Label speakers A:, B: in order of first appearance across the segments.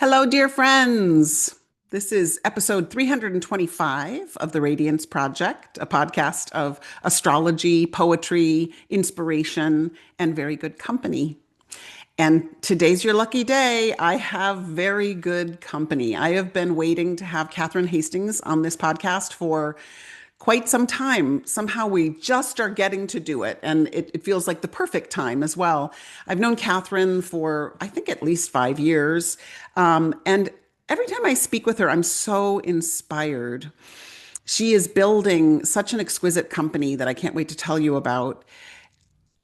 A: Hello, dear friends. This is episode 325 of the Radiance Project, a podcast of astrology, poetry, inspiration, and very good company. And today's your lucky day. I have very good company. I have been waiting to have Kathryn Hastings on this podcast for quite some time. Somehow we just are getting to do it. And it feels like the perfect time as well. I've known Kathryn for, I think, at least 5 years. And every time I speak with her, I'm so inspired. She is building such an exquisite company that I can't wait to tell you about.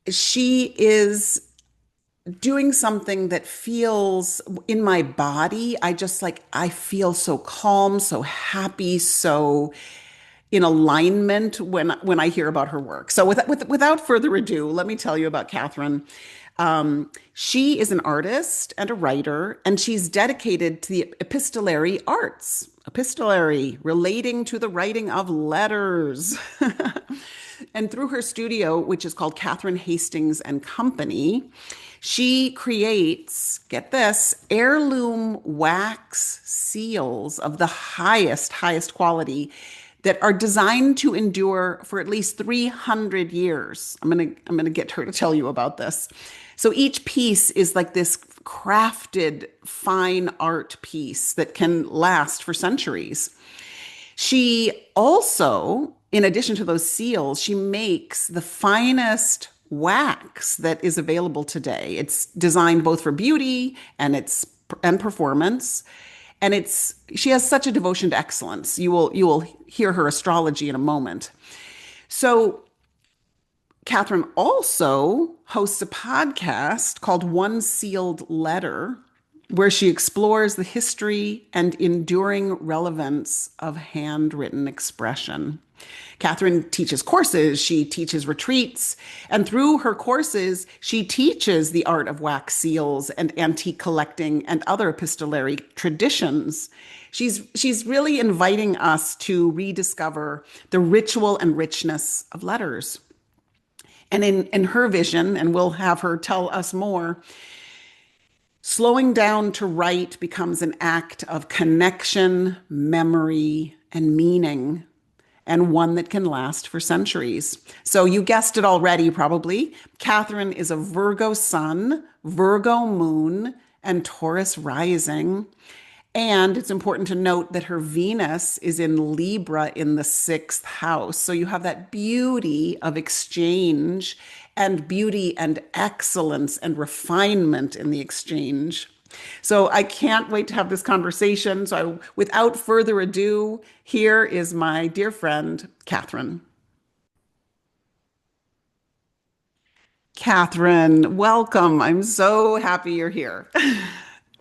A: She is doing something that feels in my body. I feel so calm, so happy, so in alignment when I hear about her work. So without further ado, let me tell you about Kathryn. She is an artist and a writer, and she's dedicated to the epistolary arts. Epistolary, relating to the writing of letters. And through her studio, which is called Kathryn Hastings and Company, she creates, get this, heirloom wax seals of the highest quality that are designed to endure for at least 300 years. I'm going to get her to tell you about this. So each piece is like this crafted fine art piece that can last for centuries. She also, in addition to those seals, she makes the finest wax that is available today. It's designed both for beauty and performance. And she has such a devotion to excellence. You will hear her astrology in a moment. So Kathryn also hosts a podcast called One Sealed Letter, where she explores the history and enduring relevance of handwritten expression. Kathryn teaches courses, she teaches retreats, and through her courses, she teaches the art of wax seals and antique collecting and other epistolary traditions. She's really inviting us to rediscover the ritual and richness of letters. And in her vision, and we'll have her tell us more, slowing down to write becomes an act of connection, memory, and meaning, and one that can last for centuries. So you guessed it already, probably. Kathryn is a Virgo sun, Virgo moon, and Taurus rising. And it's important to note that her Venus is in Libra in the sixth house. So you have that beauty of exchange and beauty and excellence and refinement in the exchange. So I can't wait to have this conversation. Without further ado, here is my dear friend, Kathryn. Kathryn, welcome. I'm so happy you're here.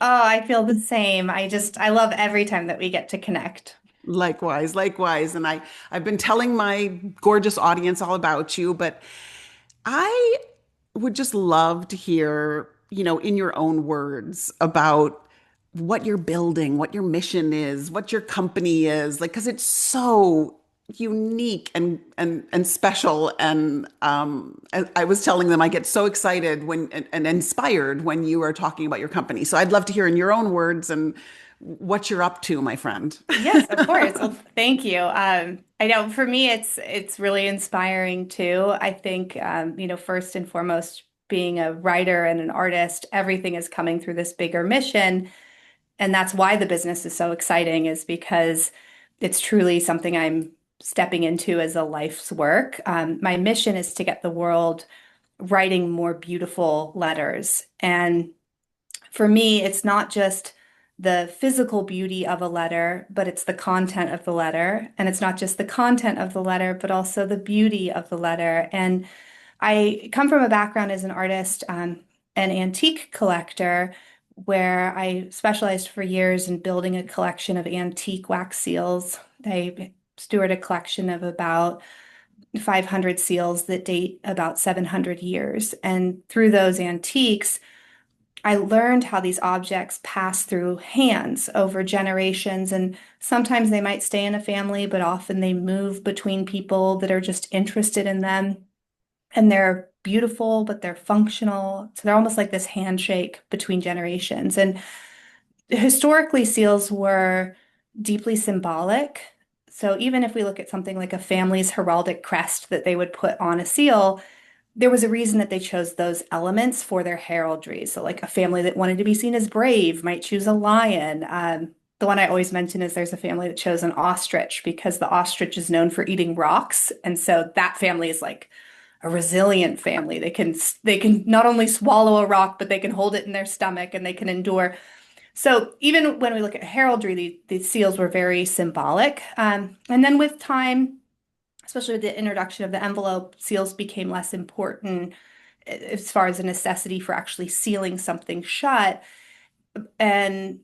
B: Oh, I feel the same. I love every time that we get to connect.
A: Likewise, likewise. And I've been telling my gorgeous audience all about you, but I would just love to hear, in your own words about what you're building, what your mission is, what your company is, like, because it's so unique and special. And I was telling them I get so excited and inspired when you are talking about your company. So I'd love to hear in your own words and what you're up to, my friend.
B: Yes, of course. Well, thank you. I know for me, it's really inspiring too. I think first and foremost, being a writer and an artist, everything is coming through this bigger mission, and that's why the business is so exciting, is because it's truly something I'm stepping into as a life's work. My mission is to get the world writing more beautiful letters, and for me, it's not just the physical beauty of a letter, but it's the content of the letter. And it's not just the content of the letter, but also the beauty of the letter. And I come from a background as an artist, an antique collector, where I specialized for years in building a collection of antique wax seals. I steward a collection of about 500 seals that date about 700 years. And through those antiques, I learned how these objects pass through hands over generations, and sometimes they might stay in a family, but often they move between people that are just interested in them. And they're beautiful, but they're functional. So they're almost like this handshake between generations. And historically, seals were deeply symbolic. So even if we look at something like a family's heraldic crest that they would put on a seal, there was a reason that they chose those elements for their heraldry. So, like a family that wanted to be seen as brave might choose a lion. The one I always mention is there's a family that chose an ostrich because the ostrich is known for eating rocks, and so that family is like a resilient family. They can not only swallow a rock, but they can hold it in their stomach and they can endure. So even when we look at heraldry, these seals were very symbolic. And then with time, especially with the introduction of the envelope, seals became less important as far as a necessity for actually sealing something shut and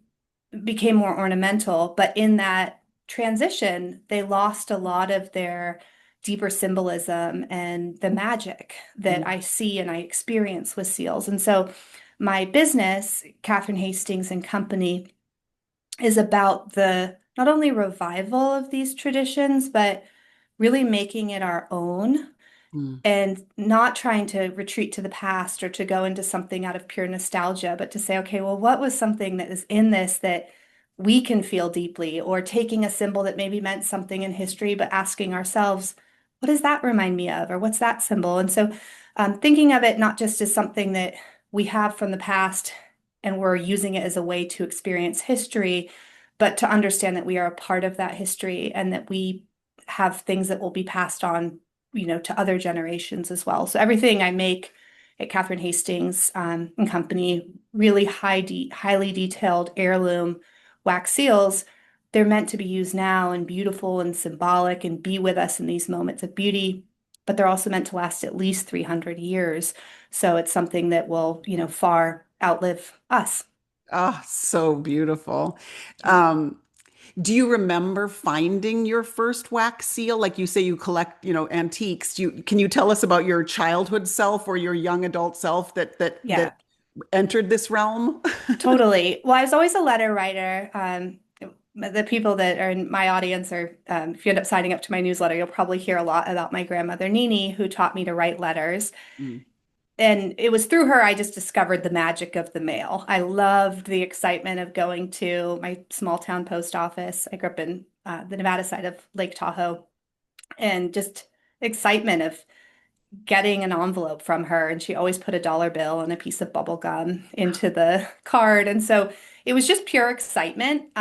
B: became more ornamental. But in that transition, they lost a lot of their deeper symbolism and the magic that
A: Mm,
B: I see and I experience with seals. And so my business, Kathryn Hastings and Company, is about the not only revival of these traditions, but really making it our own
A: mm,
B: and not trying to retreat to the past or to go into something out of pure nostalgia, but to say, okay, well, what was something that is in this that we can feel deeply, or taking a symbol that maybe meant something in history, but asking ourselves, what does that remind me of? Or what's that symbol? And so thinking of it not just as something that we have from the past and we're using it as a way to experience history, but to understand that we are a part of that history and that we have things that will be passed on, to other generations as well. So everything I make at Kathryn Hastings and Company, really highly detailed heirloom wax seals. They're meant to be used now and beautiful and symbolic and be with us in these moments of beauty, but they're also meant to last at least 300 years. So it's something that will, far outlive us.
A: oh, so beautiful. Um, do you remember finding your first wax seal? Like you say, you collect, antiques. Can you tell us about your childhood self or your young adult self that
B: Yeah.
A: entered this realm?
B: Totally. Well, I was always a letter writer. The people that are in my audience are, if you end up signing up to my newsletter, you'll probably hear a lot about my grandmother, Nini, who taught me to write letters.
A: Mm,
B: And it was through her I just discovered the magic of the mail. I loved the excitement of going to my small town post office. I grew up in the Nevada side of Lake Tahoe, and just excitement of getting an envelope from her, and she always put a dollar bill and a piece of bubble gum into the card. And so it was just pure excitement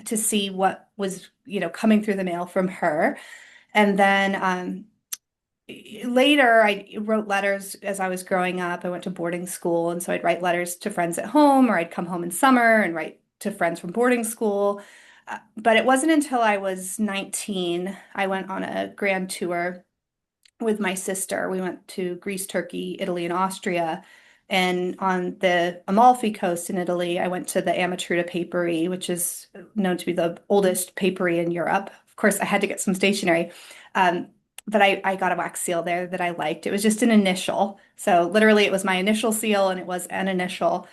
B: to see what was, coming through the mail from her. And then later, I wrote letters as I was growing up. I went to boarding school, and so I'd write letters to friends at home, or I'd come home in summer and write to friends from boarding school. But it wasn't until I was 19, I went on a grand tour with my sister. We went to Greece, Turkey, Italy, and Austria. And on the Amalfi Coast in Italy, I went to the Amatruda Papery, which is known to be the oldest papery in Europe. Of course, I had to get some stationery. Um, but I got a wax seal there that I liked. It was just an initial. So literally, it was my initial seal and it was an initial.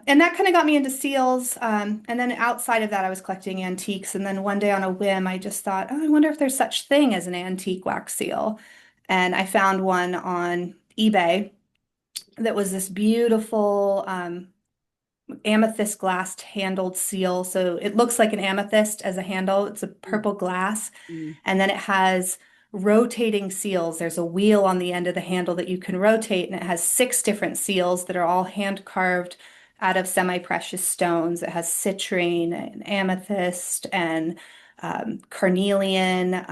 B: And that kind of got me into seals. And then outside of that, I was collecting antiques. And then one day on a whim, I just thought, oh, I wonder if there's such thing as an antique wax seal. And I found one on eBay that was this beautiful amethyst glass handled seal. So it looks like an amethyst as a handle. It's a
A: mm,
B: purple glass.
A: mm,
B: And then it has rotating seals. There's a wheel on the end of the handle that you can rotate, and it has six different seals that are all hand carved out of semi-precious stones. It has citrine and amethyst and carnelian.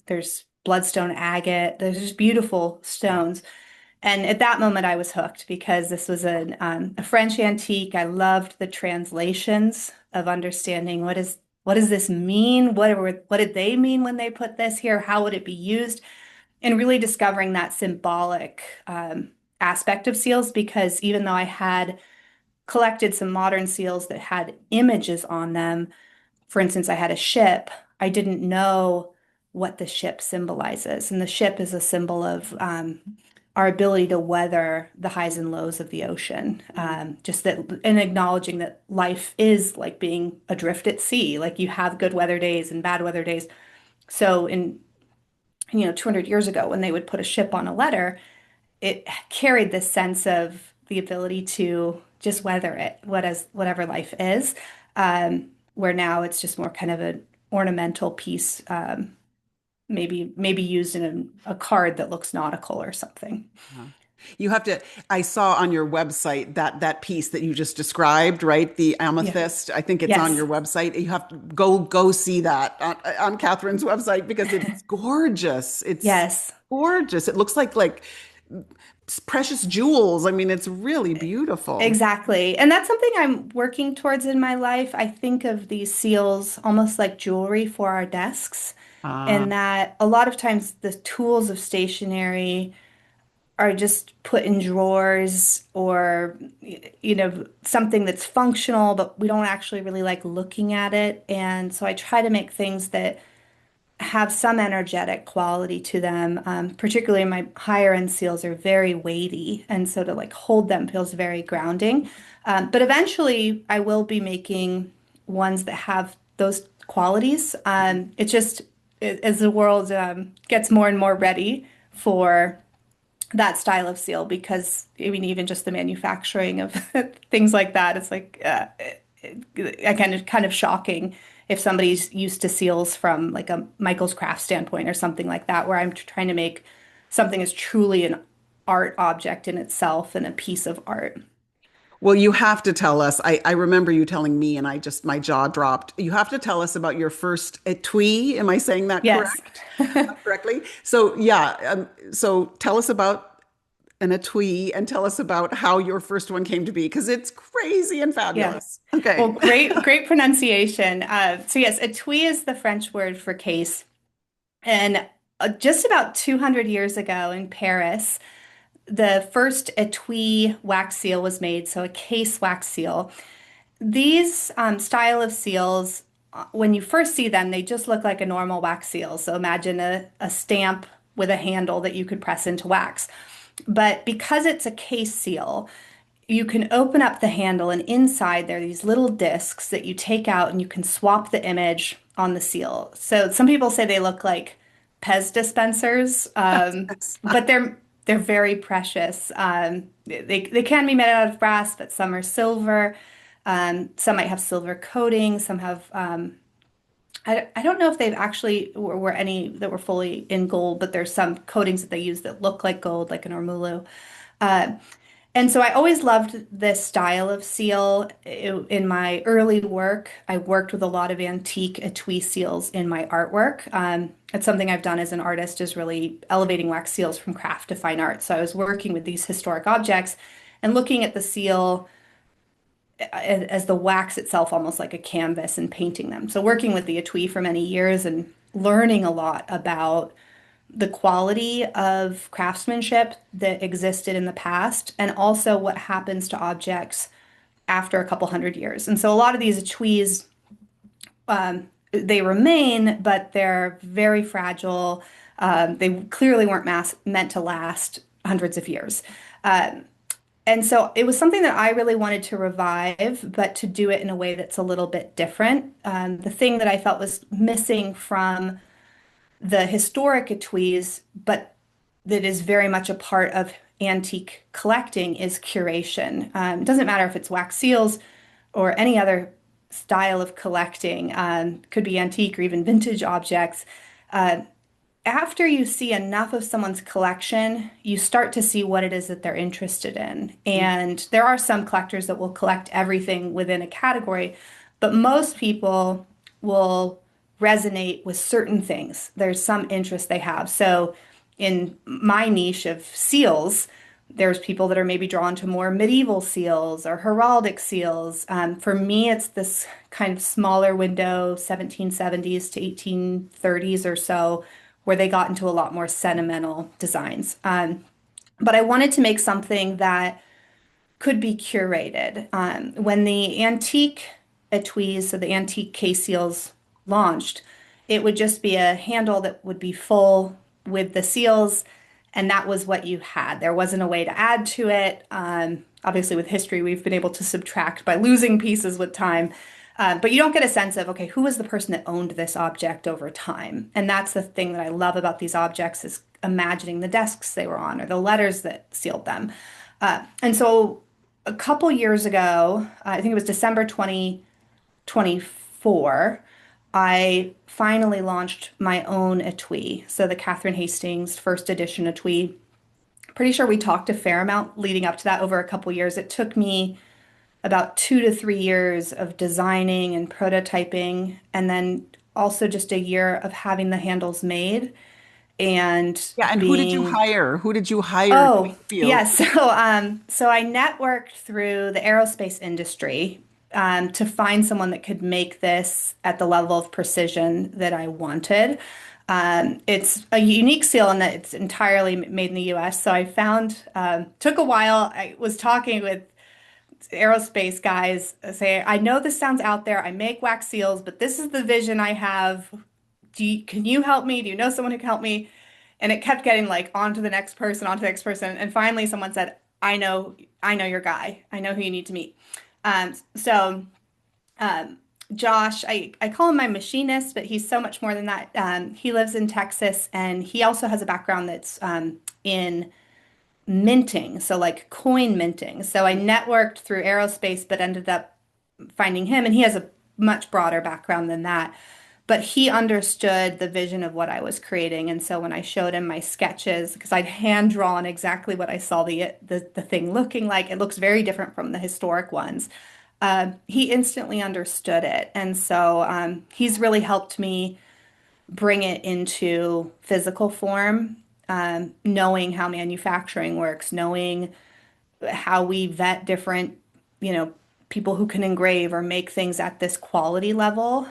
B: There's bloodstone agate. There's just beautiful stones. And at that moment, I was hooked because this was a French antique. I loved the translations of understanding what does this mean? What did they mean when they put this here? How would it be used? And really discovering that symbolic aspect of seals, because even though I had collected some modern seals that had images on them, for instance, I had a ship. I didn't know what the ship symbolizes. And the ship is a symbol of our ability to weather the highs and lows of the ocean.
A: mm,
B: Just that, and acknowledging that life is like being adrift at sea. Like you have good weather days and bad weather days. So in, 200 years ago, when they would put a ship on a letter, it carried this sense of the ability to just weather it, whatever life is. Where now it's just more kind of an ornamental piece, maybe used in a card that looks nautical or something.
A: Yeah. You have to, I saw on your website that piece that you just described, right? The
B: Yeah.
A: amethyst. I think it's on
B: Yes.
A: your website. You have to go see that on Kathryn's website because it's gorgeous. It's
B: Yes.
A: gorgeous. It looks like precious jewels. I mean, it's really beautiful.
B: Exactly. And that's something I'm working towards in my life. I think of these seals almost like jewelry for our desks,
A: Ah,
B: and that a lot of times the tools of stationery are just put in drawers or, something that's functional, but we don't actually really like looking at it. And so I try to make things that have some energetic quality to them. Particularly my higher end seals are very weighty, and so to like hold them feels very grounding. But eventually, I will be making ones that have those qualities. It's just as the world gets more and more ready for that style of seal, because I mean, even just the manufacturing of things like that, it's like kind of shocking if somebody's used to seals from like a Michael's craft standpoint or something like that, where I'm trying to make something as truly an art object in itself and a piece of art.
A: well, you have to tell us. I remember you telling me, and my jaw dropped. You have to tell us about your first etui. Am I saying that
B: Yes.
A: correctly? So yeah, so tell us about an etui and tell us about how your first one came to be because it's crazy and
B: Yeah.
A: fabulous.
B: Well,
A: Okay.
B: great pronunciation. So yes, etui is the French word for case. And just about 200 years ago in Paris, the first etui wax seal was made, so a case wax seal. These style of seals, when you first see them, they just look like a normal wax seal. So imagine a stamp with a handle that you could press into wax. But because it's a case seal, you can open up the handle, and inside there are these little discs that you take out and you can swap the image on the seal. So some people say they look like Pez dispensers, but they're very precious. They can be made out of brass, but some are silver. Some might have silver coating. Some have I don't know if they've actually were any that were fully in gold, but there's some coatings that they use that look like gold, like an ormolu. Uh, and so I always loved this style of seal. In my early work, I worked with a lot of antique etui seals in my artwork. It's something I've done as an artist, is really elevating wax seals from craft to fine art. So I was working with these historic objects and looking at the seal as the wax itself, almost like a canvas, and painting them. So working with the etui for many years and learning a lot about the quality of craftsmanship that existed in the past, and also what happens to objects after a couple hundred years. And so a lot of these etuis, they remain, but they're very fragile. They clearly weren't meant to last hundreds of years. And so it was something that I really wanted to revive, but to do it in a way that's a little bit different. The thing that I felt was missing from the historic etuis, but that is very much a part of antique collecting, is curation. It doesn't matter if it's wax seals or any other style of collecting, could be antique or even vintage objects. Uh, After you see enough of someone's collection, you start to see what it is that they're interested in. And there are some collectors that will collect everything within a category, but most people will resonate with certain things. There's some interest they have. So in my niche of seals, there's people that are maybe drawn to more medieval seals or heraldic seals. For me, it's this kind of smaller window, 1770s to 1830s or so, where they got into a lot more sentimental designs. But I wanted to make something that could be curated. When the antique etuis, so the antique case seals launched, it would just be a handle that would be full with the seals, and that was what you had. There wasn't a way to add to it. Obviously, with history, we've been able to subtract by losing pieces with time. But you don't get a sense of, okay, who was the person that owned this object over time? And that's the thing that I love about these objects, is imagining the desks they were on or the letters that sealed them. And so a couple years ago, I think it was December 2024, I finally launched my own etui. So the Kathryn Hastings first edition etui. Pretty sure we talked a fair amount leading up to that over a couple years. It took me about 2 to 3 years of designing and prototyping, and then also just a year of having the handles made and
A: Yeah, and who did you
B: being
A: hire? Who did you hire to
B: Oh,
A: make the field?
B: yes. So I networked through the aerospace industry to find someone that could make this at the level of precision that I wanted. It's a unique seal in that it's entirely made in the US. So I found, took a while. I was talking with aerospace guys, say, I know this sounds out there. I make wax seals, but this is the vision I have. Can you help me? Do you know someone who can help me? And it kept getting like on to the next person, on to the next person. And finally someone said, I know your guy. I know who you need to meet. So um, Josh, I call him my machinist, but he's so much more than that. He lives in Texas and he also has a background that's in minting, so like coin minting. So I networked through aerospace, but ended up finding him, and he has a much broader background than that. But he understood the vision of what I was creating. And so when I showed him my sketches, because I'd hand drawn exactly what I saw the thing looking like, it looks very different from the historic ones. He instantly understood it. And so he's really helped me bring it into physical form, knowing how manufacturing works, knowing how we vet different, you know, people who can engrave or make things at this quality level.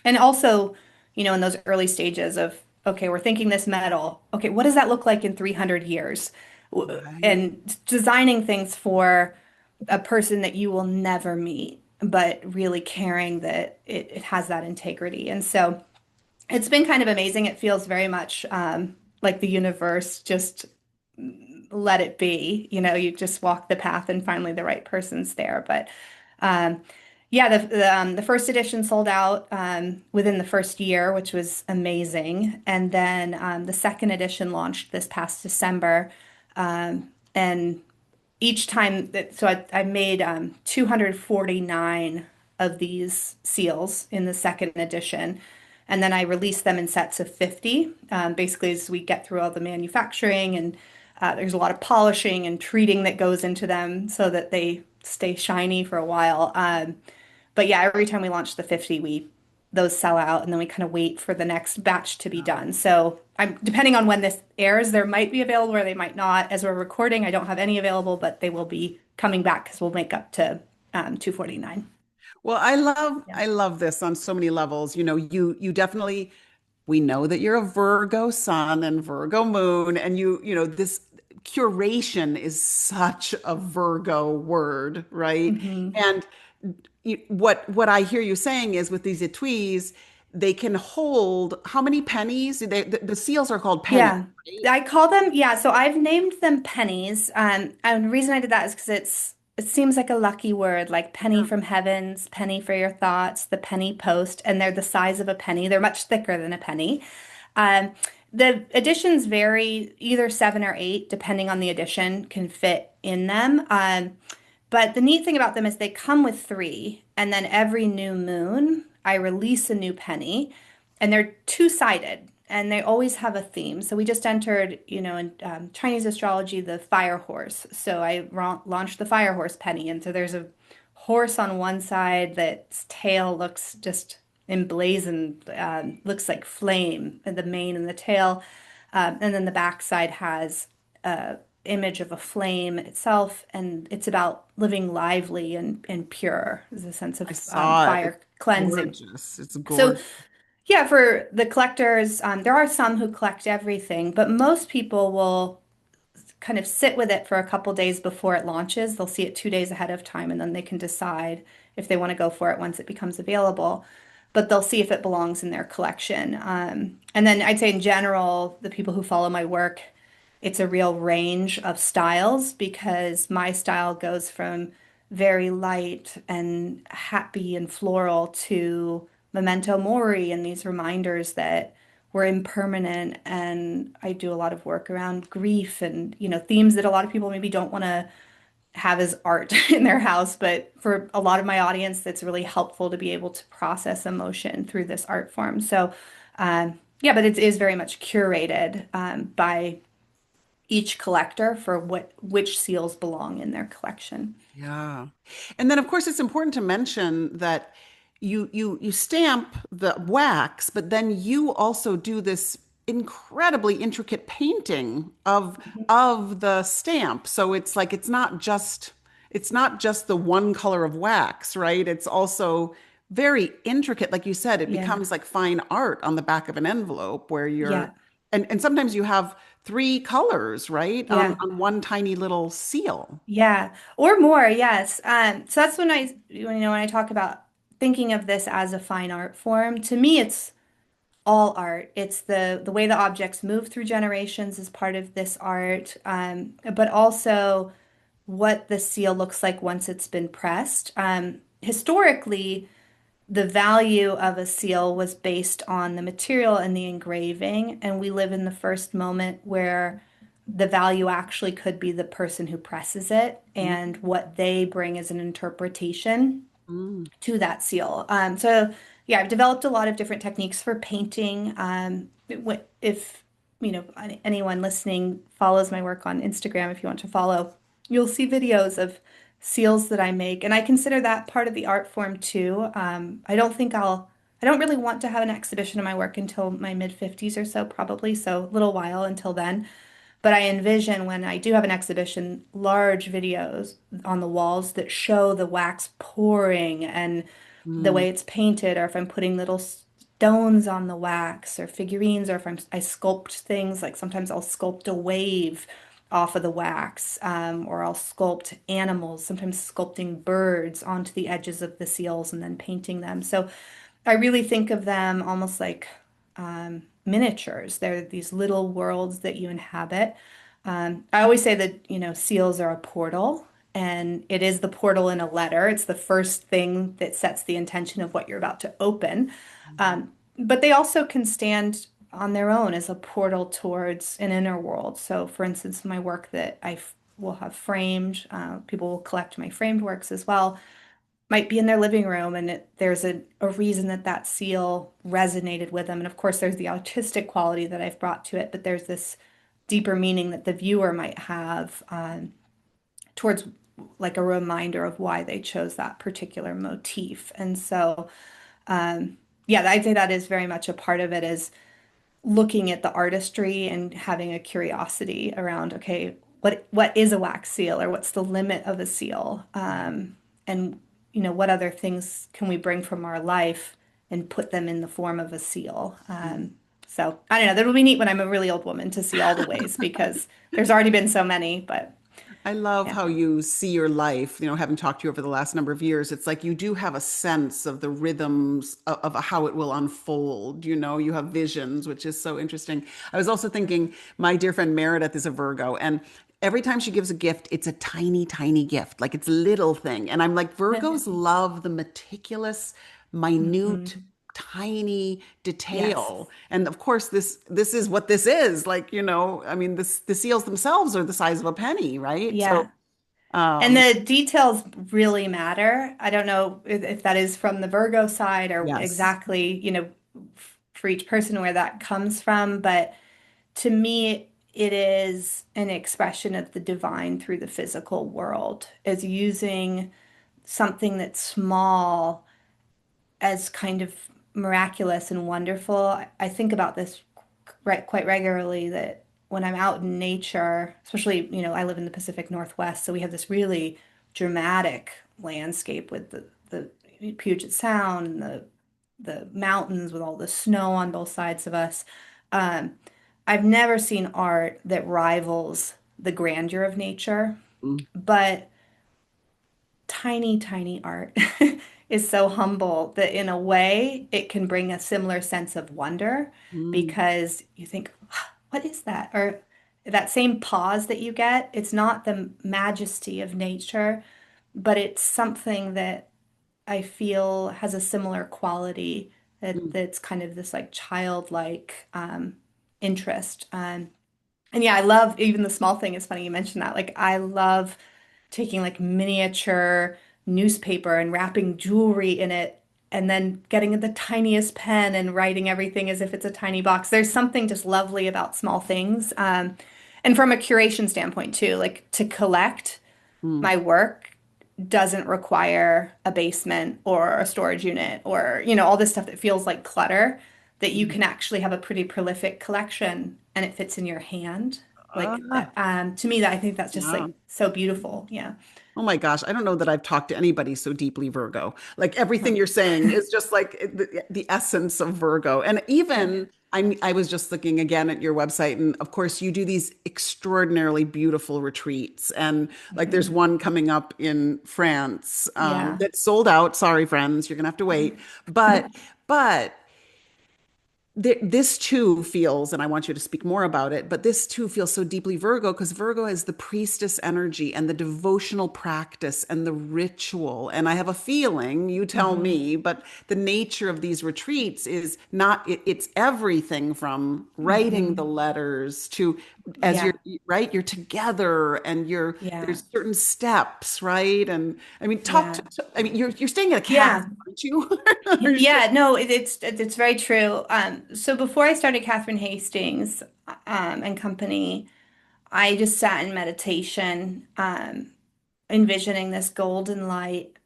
B: And also, in those early stages of, okay, we're thinking this metal. Okay, what does that look like in 300 years?
A: Right.
B: And designing things for a person that you will never meet, but really caring that it has that integrity. And so it's been kind of amazing. It feels very much like the universe just let it be. You just walk the path and finally the right person's there. But um, yeah, the first edition sold out within the first year, which was amazing. And then the second edition launched this past December. And each time so I made 249 of these seals in the second edition. And then I released them in sets of 50. Basically, as we get through all the manufacturing and there's a lot of polishing and treating that goes into them so that they stay shiny for a while. But yeah, every time we launch the 50, those sell out, and then we kind of wait for the next batch to be done. So I'm depending on when this airs, there might be available or they might not. As we're recording, I don't have any available, but they will be coming back because we'll make up to 249.
A: Well, I love
B: Yeah.
A: I love this on so many levels. You definitely we know that you're a Virgo sun and Virgo moon, and this curation is such a Virgo word, right?
B: Hmm.
A: And what I hear you saying is with these etuis, they can hold how many pennies? The seals are called pennies,
B: Yeah.
A: right?
B: I call them, yeah, so I've named them pennies. And the reason I did that is because it seems like a lucky word, like penny
A: Yeah.
B: from heavens, penny for your thoughts, the penny post, and they're the size of a penny. They're much thicker than a penny. Um, the editions vary, either 7 or 8, depending on the edition, can fit in them. But the neat thing about them is they come with three, and then every new moon, I release a new penny, and they're two-sided, and they always have a theme. So we just entered, in Chinese astrology, the fire horse. So I launched the fire horse penny, and so there's a horse on one side that's tail looks just emblazoned, looks like flame, and the mane and the tail, and then the back side has image of a flame itself, and it's about living lively and pure. There's a sense of
A: I saw it. It's
B: fire cleansing.
A: gorgeous. It's
B: So,
A: gorgeous.
B: yeah, for the collectors, there are some who collect everything, but most people will kind of sit with it for a couple days before it launches. They'll see it 2 days ahead of time, and then they can decide if they want to go for it once it becomes available. But they'll see if it belongs in their collection. And then I'd say in general, the people who follow my work, it's a real range of styles because my style goes from very light and happy and floral to memento mori and these reminders that we're impermanent. And I do a lot of work around grief and, themes that a lot of people maybe don't want to have as art in their house, but for a lot of my audience, that's really helpful to be able to process emotion through this art form. So, yeah, but it is very much curated by each collector for which seals belong in their collection.
A: Yeah. And then of course it's important to mention that you stamp the wax, but then you also do this incredibly intricate painting of the stamp. So it's like it's not just the one color of wax, right? It's also very intricate. Like you said, it
B: Yeah,
A: becomes like fine art on the back of an envelope where you're
B: yeah,
A: and sometimes you have three colors, right?
B: yeah.
A: On one tiny little seal.
B: Yeah, or more, yes. So that's when I talk about thinking of this as a fine art form, to me it's all art. It's the way the objects move through generations is part of this art, but also what the seal looks like once it's been pressed. Historically, the value of a seal was based on the material and the engraving, and we live in the first moment where the value actually could be the person who presses it and what they bring as an interpretation
A: Mm.
B: to that seal. So yeah, I've developed a lot of different techniques for painting. If anyone listening follows my work on Instagram, if you want to follow, you'll see videos of seals that I make, and I consider that part of the art form too. I don't really want to have an exhibition of my work until my mid 50s or so, probably. So a little while until then. But I envision when I do have an exhibition, large videos on the walls that show the wax pouring and the
A: Mm.
B: way it's painted, or if I'm putting little stones on the wax or figurines, or if I sculpt things, like sometimes I'll sculpt a wave off of the wax, or I'll sculpt animals, sometimes sculpting birds onto the edges of the seals and then painting them. So I really think of them almost like miniatures. They're these little worlds that you inhabit. I always say that, seals are a portal, and it is the portal in a letter. It's the first thing that sets the intention of what you're about to open. But they also can stand on their own as a portal towards an inner world. So, for instance, my work that will have framed, people will collect my framed works as well, might be in their living room, and there's a reason that that seal resonated with them. And of course, there's the artistic quality that I've brought to it, but there's this deeper meaning that the viewer might have towards like a reminder of why they chose that particular motif. And so, yeah, I'd say that is very much a part of it, is looking at the artistry and having a curiosity around, okay, what is a wax seal, or what's the limit of a seal? And what other things can we bring from our life and put them in the form of a seal? So I don't know, that'll be neat when I'm a really old woman to see all the ways, because there's already been so many, but
A: I love
B: yeah.
A: how you see your life, having talked to you over the last number of years. It's like you do have a sense of the rhythms of how it will unfold. You have visions, which is so interesting. I was also thinking, my dear friend Meredith is a Virgo, and every time she gives a gift, it's a tiny, tiny gift, like it's a little thing. And I'm like, Virgos love the meticulous, minute,
B: Mhm.
A: tiny
B: Yes.
A: detail. And of course this is what this is. Like, I mean, the seals themselves are the size of a penny, right? So
B: Yeah. And
A: um
B: the details really matter. I don't know if that is from the Virgo side or
A: yes.
B: exactly, for each person where that comes from, but to me, it is an expression of the divine through the physical world, as using something that's small as kind of miraculous and wonderful. I think about this quite regularly, that when I'm out in nature, especially, I live in the Pacific Northwest, so we have this really dramatic landscape with the Puget Sound and the mountains with all the snow on both sides of us. Um, I've never seen art that rivals the grandeur of nature,
A: Mm,
B: but tiny, tiny art is so humble that in a way it can bring a similar sense of wonder,
A: mm,
B: because you think, what is that? Or that same pause that you get, it's not the majesty of nature, but it's something that I feel has a similar quality,
A: mm,
B: that's kind of this like childlike interest. And yeah, I love even the small thing. It's funny you mentioned that. Like, I love taking like miniature newspaper and wrapping jewelry in it and then getting the tiniest pen and writing everything as if it's a tiny box. There's something just lovely about small things. And from a curation standpoint too, like to collect
A: Mm.
B: my work doesn't require a basement or a storage unit or, all this stuff that feels like clutter, that you
A: Mm.
B: can actually have a pretty prolific collection and it fits in your hand. Like,
A: Ah,
B: to me, that I think that's just
A: yeah.
B: like so beautiful. Yeah.
A: Oh my gosh, I don't know that I've talked to anybody so deeply Virgo. Like everything
B: Huh.
A: you're saying is just like the essence of Virgo. And
B: Yeah.
A: even I was just looking again at your website, and of course you do these extraordinarily beautiful retreats. And like there's
B: Mhm.
A: one coming up in France
B: Yeah.
A: that's sold out. Sorry, friends, you're gonna have to wait. But this too feels, and I want you to speak more about it, but this too feels so deeply Virgo because Virgo is the priestess energy and the devotional practice and the ritual. And I have a feeling, you tell
B: Hmm.
A: me, but the nature of these retreats is not, it's everything from writing the
B: Hmm.
A: letters to as you're
B: Yeah.
A: right, you're together and
B: Yeah.
A: there's certain steps, right? And I mean,
B: Yeah.
A: I mean, you're staying at a
B: Yeah.
A: castle, aren't you? Or you're staying,
B: Yeah, no, it's very true. So before I started Kathryn Hastings and company, I just sat in meditation, envisioning this golden light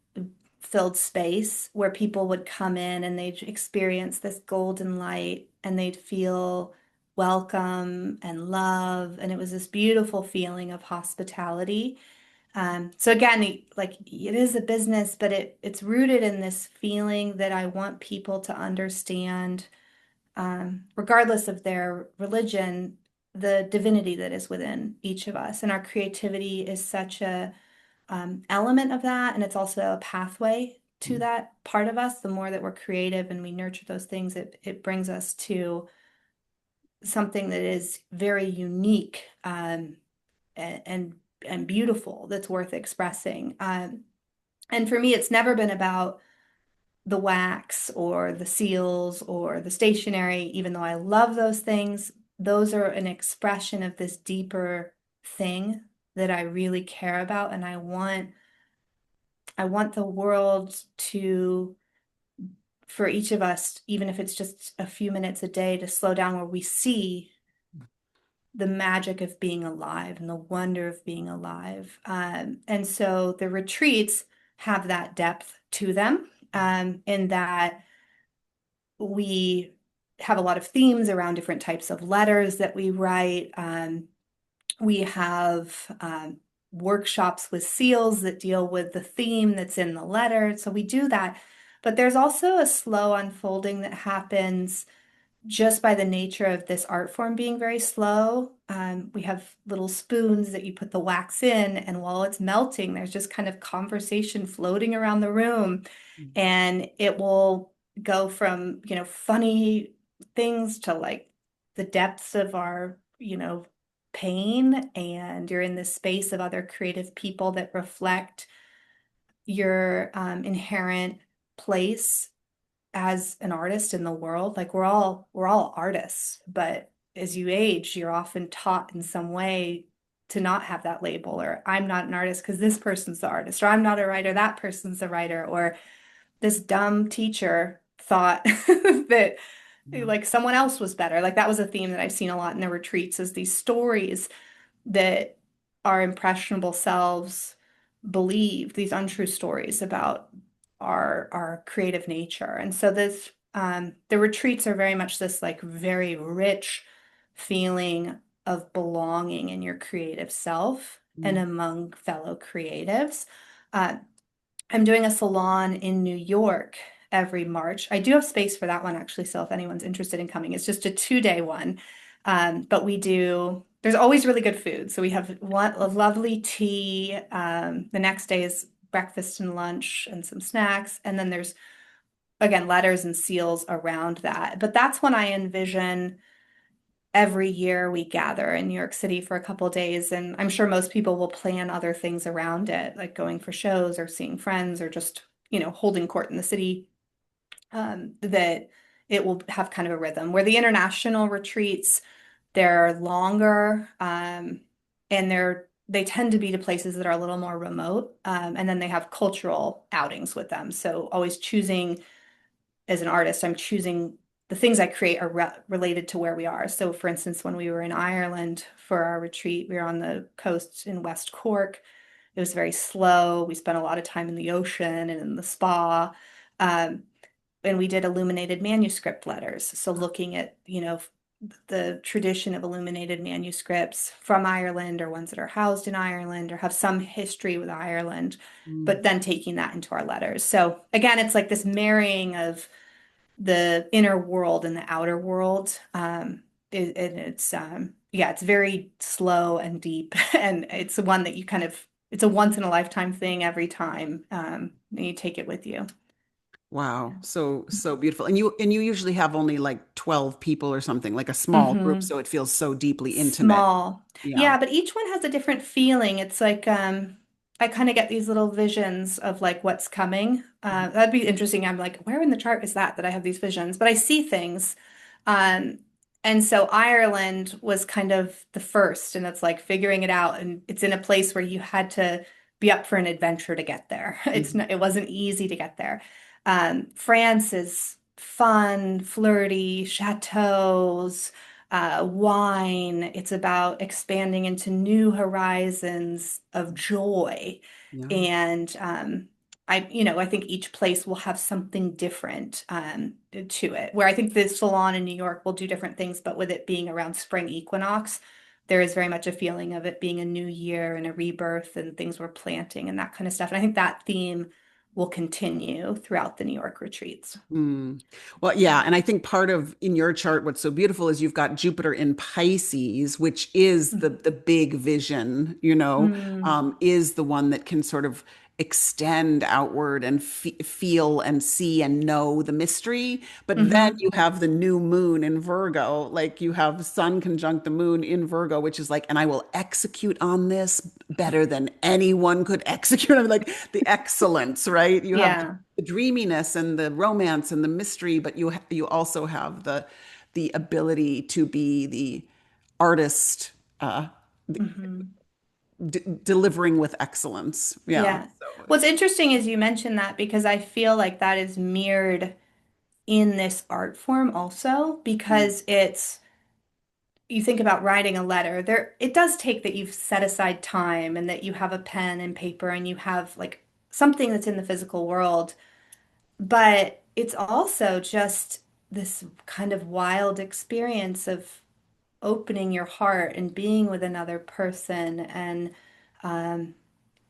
B: filled space where people would come in and they'd experience this golden light and they'd feel welcome and love. And it was this beautiful feeling of hospitality. So again, like it is a business, but it's rooted in this feeling that I want people to understand, regardless of their religion, the divinity that is within each of us. And our creativity is such a element of that, and it's also a pathway to that part of us. The more that we're creative and we nurture those things, it brings us to something that is very unique, and and beautiful, that's worth expressing. And for me, it's never been about the wax or the seals or the stationery, even though I love those things. Those are an expression of this deeper thing that I really care about, and I want the world to, for each of us, even if it's just a few minutes a day, to slow down where we see the magic of being alive and the wonder of being alive. And so the retreats have that depth to them, in that we have a lot of themes around different types of letters that we write. We have workshops with seals that deal with the theme that's in the letter. So we do that. But there's also a slow unfolding that happens just by the nature of this art form being very slow. We have little spoons that you put the wax in, and while it's melting, there's just kind of conversation floating around the room. And it will go from, funny things to like the depths of our, pain. And you're in this space of other creative people that reflect your inherent place as an artist in the world. Like we're all artists, but as you age, you're often taught in some way to not have that label, or I'm not an artist because this person's the artist, or I'm not a writer, that person's the writer, or this dumb teacher thought that like someone else was better. Like that was a theme that I've seen a lot in the retreats, is these stories that our impressionable selves believe, these untrue stories about our creative nature. And so this the retreats are very much this like very rich feeling of belonging in your creative self and
A: Mm.
B: among fellow creatives. Uh, I'm doing a salon in New York every March. I do have space for that one actually, so if anyone's interested in coming, it's just a 2-day one. But there's always really good food. So we have a lovely tea. The next day is breakfast and lunch and some snacks. And then there's, again, letters and seals around that. But that's when I envision every year we gather in New York City for a couple of days. And I'm sure most people will plan other things around it, like going for shows or seeing friends or just, holding court in the city, that it will have kind of a rhythm. Where the international retreats, they're longer, and they're they tend to be to places that are a little more remote. And then they have cultural outings with them. So always choosing, as an artist, I'm choosing the things I create are related to where we are. So for instance, when we were in Ireland for our retreat, we were on the coast in West Cork. It was very slow. We spent a lot of time in the ocean and in the spa. Um, and we did illuminated manuscript letters. So looking at, the tradition of illuminated manuscripts from Ireland or ones that are housed in Ireland or have some history with Ireland,
A: Mm.
B: but then taking that into our letters. So again, it's like this marrying of the inner world and the outer world. And it's yeah, it's very slow and deep, and it's one that it's a once in a lifetime thing every time. And you take it with you.
A: Wow, so beautiful. And you usually have only like 12 people or something, like a small group,
B: Hmm.
A: so it feels so deeply intimate.
B: Small.
A: Yeah.
B: Yeah, but each one has a different feeling. It's like I kind of get these little visions of like what's coming. That'd be interesting. I'm like, where in the chart is that I have these visions? But I see things. Um and so Ireland was kind of the first, and it's like figuring it out, and it's in a place where you had to be up for an adventure to get there.
A: Mhm.
B: It wasn't easy to get there. France is fun, flirty, chateaus, wine. It's about expanding into new horizons of joy.
A: Yeah.
B: And I think each place will have something different to it. Where I think the salon in New York will do different things, but with it being around spring equinox, there is very much a feeling of it being a new year and a rebirth and things we're planting and that kind of stuff. And I think that theme will continue throughout the New York retreats.
A: Mm. Well, yeah, and I think part of in your chart, what's so beautiful is you've got Jupiter in Pisces, which is the big vision,
B: Mm-hmm.
A: is the one that can sort of extend outward and feel and see and know the mystery. But then
B: Mm-hmm.
A: you have the new moon in Virgo, like you have Sun conjunct the moon in Virgo, which is like, and I will execute on this better than anyone could execute. I mean, like the excellence, right? You have
B: Yeah.
A: the dreaminess and the romance and the mystery, but you also have the ability to be the artist,
B: Mm-hmm.
A: delivering with excellence. Yeah.
B: Yeah.
A: So
B: What's interesting is you mentioned that because I feel like that is mirrored in this art form also
A: mm,
B: because you think about writing a letter, it does take that you've set aside time and that you have a pen and paper and you have like something that's in the physical world, but it's also just this kind of wild experience of opening your heart and being with another person and um,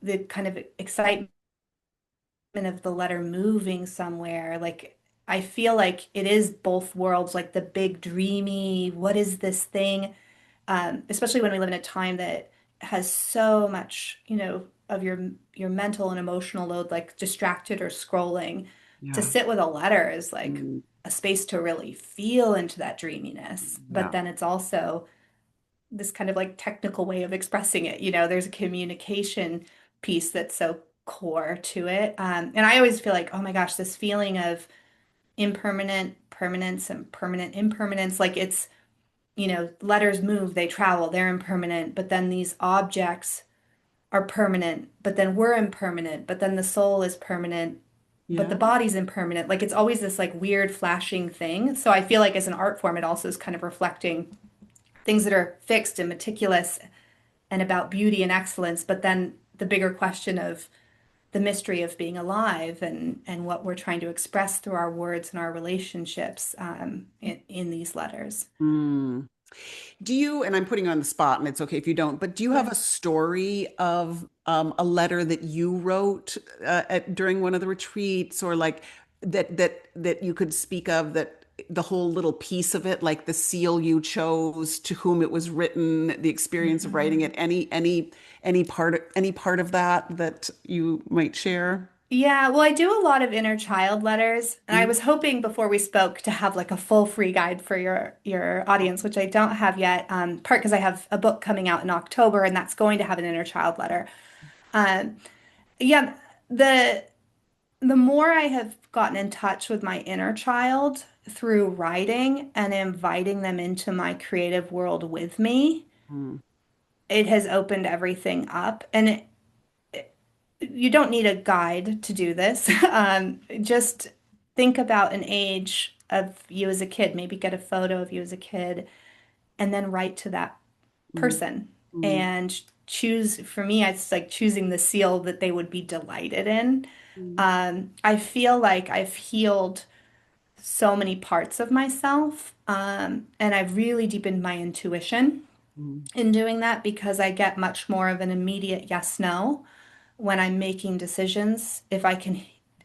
B: the kind of excitement of the letter moving somewhere. Like, I feel like it is both worlds, like the big dreamy, what is this thing? Especially when we live in a time that has so much, of your mental and emotional load, like distracted or scrolling. To
A: yeah.
B: sit with a letter is like
A: Mm,
B: a space to really feel into that dreaminess. But
A: yeah.
B: then it's also this kind of like technical way of expressing it. There's a communication piece that's so core to it. And I always feel like, oh my gosh, this feeling of impermanent permanence and permanent impermanence, like letters move, they travel, they're impermanent, but then these objects are permanent, but then we're impermanent, but then the soul is permanent, but the
A: Yeah.
B: body's impermanent. Like it's always this like weird flashing thing. So I feel like as an art form, it also is kind of reflecting things that are fixed and meticulous and about beauty and excellence, but then the bigger question of the mystery of being alive and what we're trying to express through our words and our relationships in these letters.
A: Mm. Do you, and I'm putting you on the spot, and it's okay if you don't, but do you have
B: Yeah.
A: a story of a letter that you wrote during one of the retreats, or like that you could speak of, that the whole little piece of it, like the seal you chose, to whom it was written, the experience of writing it,
B: Mhm.
A: any part of that that you might share?
B: Yeah, well, I do a lot of inner child letters, and I
A: Mm.
B: was hoping before we spoke to have like a full free guide for your audience, which I don't have yet. Part because I have a book coming out in October, and that's going to have an inner child letter. Um, yeah, the the more I have gotten in touch with my inner child through writing and inviting them into my creative world with me,
A: Mm.
B: it has opened everything up. And you don't need a guide to do this. Just think about an age of you as a kid, maybe get a photo of you as a kid, and then write to that
A: Mm,
B: person
A: mm,
B: and choose. For me, it's like choosing the seal that they would be delighted in.
A: mm,
B: I feel like I've healed so many parts of myself, and I've really deepened my intuition
A: mm,
B: in doing that because I get much more of an immediate yes, no when I'm making decisions. If I can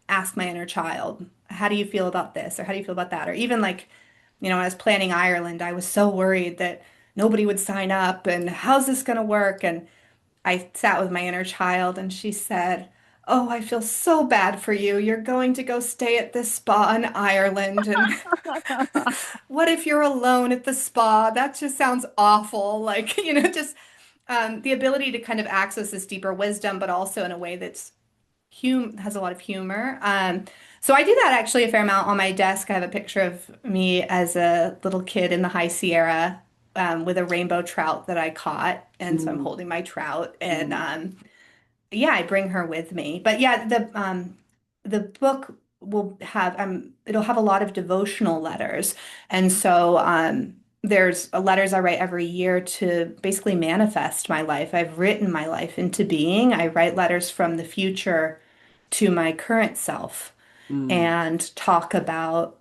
B: ask my inner child, how do you feel about this? Or how do you feel about that? Or even like, when I was planning Ireland, I was so worried that nobody would sign up and how's this going to work? And I sat with my inner child and she said, "Oh, I feel so bad for you. You're going to go stay at this spa in Ireland. And what if you're alone at the spa? That just sounds awful." Like, just the ability to kind of access this deeper wisdom, but also in a way that's has a lot of humor. So I do that actually a fair amount on my desk. I have a picture of me as a little kid in the High Sierra with a rainbow trout that I caught, and so I'm
A: mm,
B: holding my trout, and
A: mm,
B: yeah, I bring her with me. But yeah, the book will have it'll have a lot of devotional letters, and so there's letters I write every year to basically manifest my life. I've written my life into being. I write letters from the future to my current self
A: mm.
B: and talk about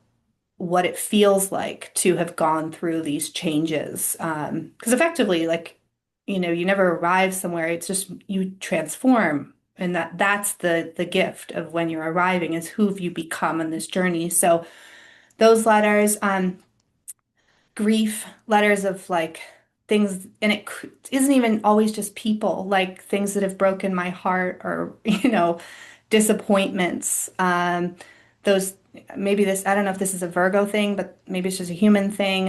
B: what it feels like to have gone through these changes. Because effectively, like, you never arrive somewhere. It's just you transform. And that's the gift of when you're arriving is who have you become on this journey. So those letters, grief, letters of like things, and isn't even always just people, like things that have broken my heart or, disappointments. Those maybe this, I don't know if this is a Virgo thing, but maybe it's just a human thing.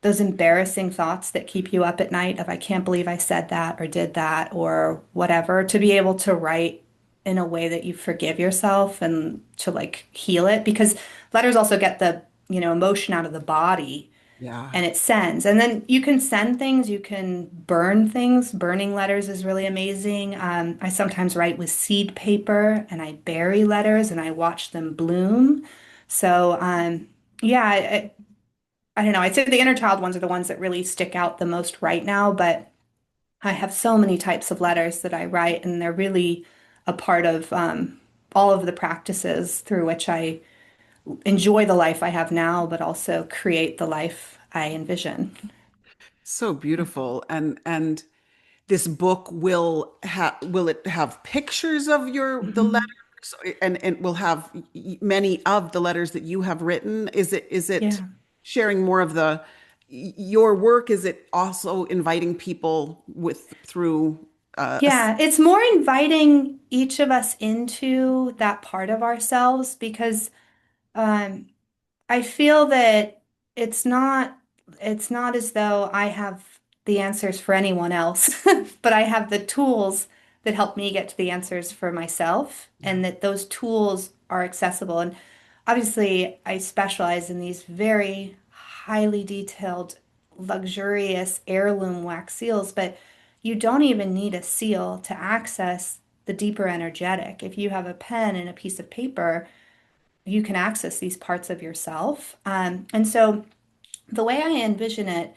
B: Those embarrassing thoughts that keep you up at night of I can't believe I said that or did that or whatever, to be able to write in a way that you forgive yourself and to like heal it because letters also get the, emotion out of the body
A: Yeah.
B: and it sends. And then you can send things, you can burn things. Burning letters is really amazing. I sometimes write with seed paper and I bury letters and I watch them bloom. So, yeah, I don't know. I'd say the inner child ones are the ones that really stick out the most right now, but I have so many types of letters that I write, and they're really a part of all of the practices through which I enjoy the life I have now, but also create the life I envision.
A: So beautiful. And this book will it have pictures of the
B: Mhm.
A: letters and will have many of the letters that you have written? Is it
B: Yeah.
A: sharing more of your work? Is it also inviting people through
B: Yeah, it's more inviting each of us into that part of ourselves because um, I feel that it's not it's not as though I have the answers for anyone else, but I have the tools that help me get to the answers for myself,
A: Yeah.
B: and that those tools are accessible. And obviously, I specialize in these very highly detailed, luxurious heirloom wax seals, but you don't even need a seal to access the deeper energetic. If you have a pen and a piece of paper, you can access these parts of yourself. And so the way I envision it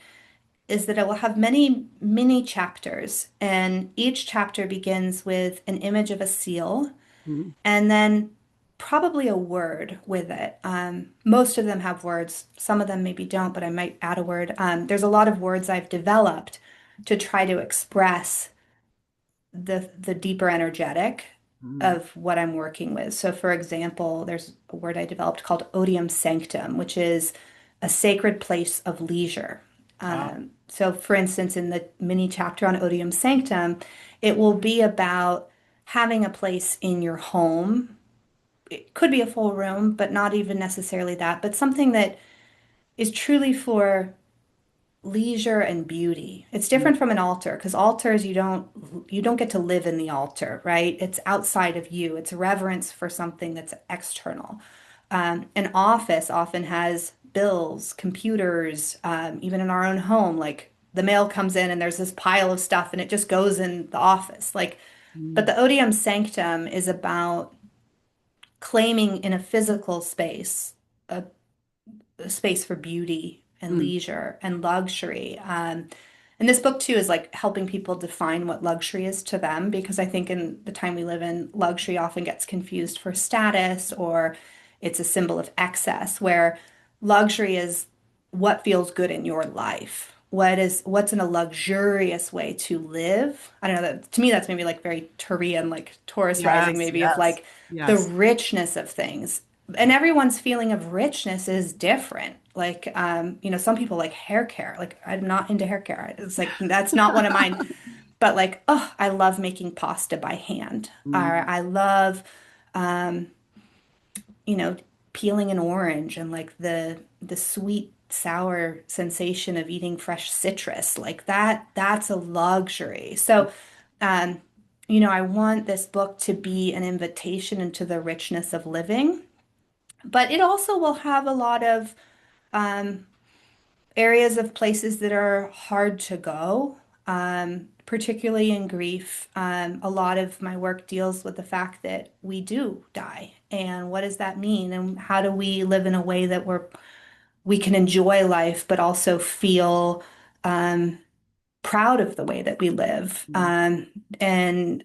B: is that it will have many mini chapters, and each chapter begins with an image of a seal
A: Mhm.
B: and then probably a word with it. Most of them have words, some of them maybe don't, but I might add a word. There's a lot of words I've developed to try to express the deeper energetic
A: Mhm.
B: of what I'm working with. So, for example, there's a word I developed called odium sanctum, which is a sacred place of leisure.
A: Ah.
B: So, for instance, in the mini chapter on odium sanctum, it will be about having a place in your home. It could be a full room, but not even necessarily that, but something that is truly for leisure and beauty. It's
A: Mm.
B: different from an altar because altars you don't get to live in the altar, right? It's outside of you. It's reverence for something that's external. An office often has bills, computers, even in our own home, like the mail comes in and there's this pile of stuff and it just goes in the office. Like, but
A: Mm,
B: the odium sanctum is about claiming in a physical space a, a space for beauty and
A: mm,
B: leisure and luxury. And this book too is like helping people define what luxury is to them, because I think in the time we live in, luxury often gets confused for status, or it's a symbol of excess, where luxury is what feels good in your life. What's in a luxurious way to live? I don't know, that to me that's maybe like very Turian, like Taurus rising,
A: yes,
B: maybe, of
A: yes,
B: like the
A: yes.
B: richness of things. And everyone's feeling of richness is different. Like, some people like hair care. Like, I'm not into hair care. It's like, that's not one of mine. But like, oh, I love making pasta by hand. Or
A: Mm.
B: I love, um, you know, peeling an orange and like the sweet sour sensation of eating fresh citrus. Like that's a luxury. So, um, I want this book to be an invitation into the richness of living, but it also will have a lot of um, areas of places that are hard to go, particularly in grief. A lot of my work deals with the fact that we do die, and what does that mean, and how do we live in a way that we can enjoy life, but also feel um, proud of the way that we live. And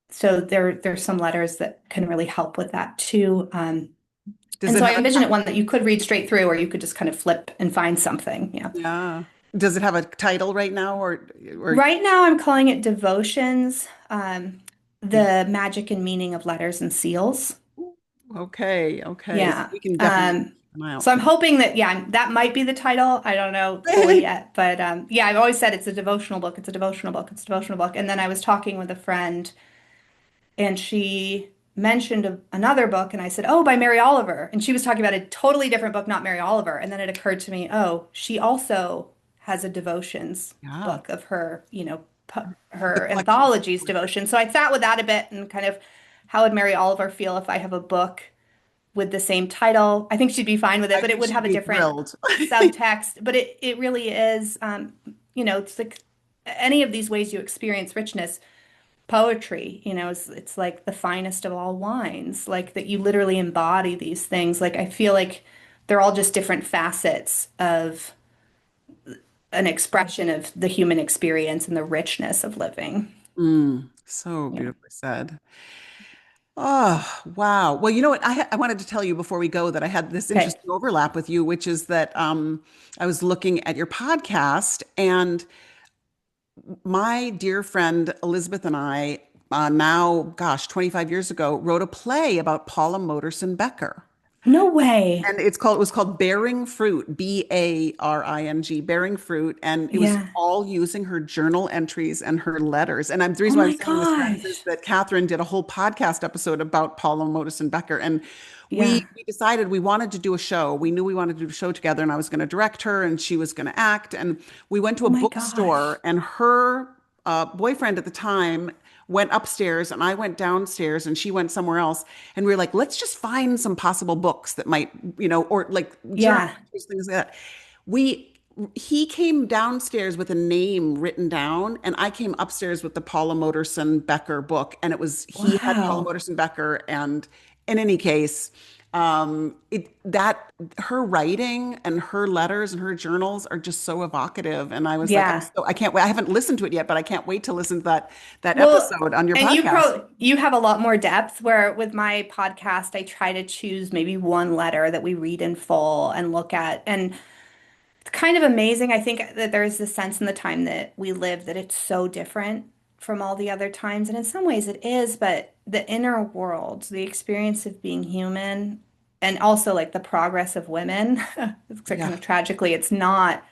B: so there's some letters that can really help with that too.
A: Does
B: And
A: it
B: so I
A: have a
B: envision it one that you could read straight through, or you could just kind of flip and find something. Yeah.
A: yeah. Does it have a title right now or
B: Right now, I'm calling it Devotions,
A: yeah.
B: the magic and meaning of letters and seals.
A: Okay, okay. So
B: Yeah.
A: we can definitely keep an eye out
B: So I'm
A: for that.
B: hoping that, yeah, that might be the title. I don't know fully yet, but yeah, I've always said it's a devotional book. It's a devotional book. It's a devotional book. And then I was talking with a friend, and she mentioned another book, and I said, "Oh, by Mary Oliver." And she was talking about a totally different book, not Mary Oliver. And then it occurred to me, oh, she also has a devotions
A: Yeah.
B: book of her,
A: The
B: her
A: collection.
B: anthologies devotion. So I sat with that a bit and kind of, how would Mary Oliver feel if I have a book with the same title? I think she'd be fine with it,
A: I
B: but it
A: think
B: would
A: she'd
B: have a
A: be
B: different
A: thrilled.
B: subtext. But it really is, it's like any of these ways you experience richness. Poetry, it's like the finest of all wines, like that you literally embody these things. Like I feel like they're all just different facets of an expression of the human experience and the richness of living.
A: So
B: Yeah.
A: beautifully said. Oh, wow. Well, you know what? I wanted to tell you before we go that I had this
B: Okay.
A: interesting overlap with you, which is that I was looking at your podcast, and my dear friend Elizabeth and I, now, gosh, 25 years ago, wrote a play about Paula Modersohn Becker.
B: No way.
A: And it was called Bearing Fruit, Baring, Bearing Fruit. And it was
B: Yeah.
A: all using her journal entries and her letters. And the
B: Oh
A: reason why I'm
B: my
A: saying this, friends, is
B: gosh.
A: that Kathryn did a whole podcast episode about Paula Modersohn Becker. And
B: Yeah.
A: we decided we wanted to do a show. We knew we wanted to do a show together, and I was going to direct her and she was going to act. And we went to
B: Oh
A: a
B: my
A: bookstore,
B: gosh.
A: and her boyfriend at the time went upstairs and I went downstairs and she went somewhere else. And we were like, let's just find some possible books that might, or like journal
B: Yeah.
A: entries, things like that. We He came downstairs with a name written down, and I came upstairs with the Paula Modersohn Becker book, and he had Paula
B: Wow.
A: Modersohn Becker, and in any case, it that her writing and her letters and her journals are just so evocative. And I was like,
B: Yeah.
A: I can't wait. I haven't listened to it yet, but I can't wait to listen to that
B: Well,
A: episode on your
B: and
A: podcast.
B: you have a lot more depth, where with my podcast I try to choose maybe one letter that we read in full and look at. And it's kind of amazing. I think that there's this sense in the time that we live that it's so different from all the other times. And in some ways it is, but the inner world, the experience of being human, and also like the progress of women, it's like kind
A: Yeah,
B: of tragically, it's not,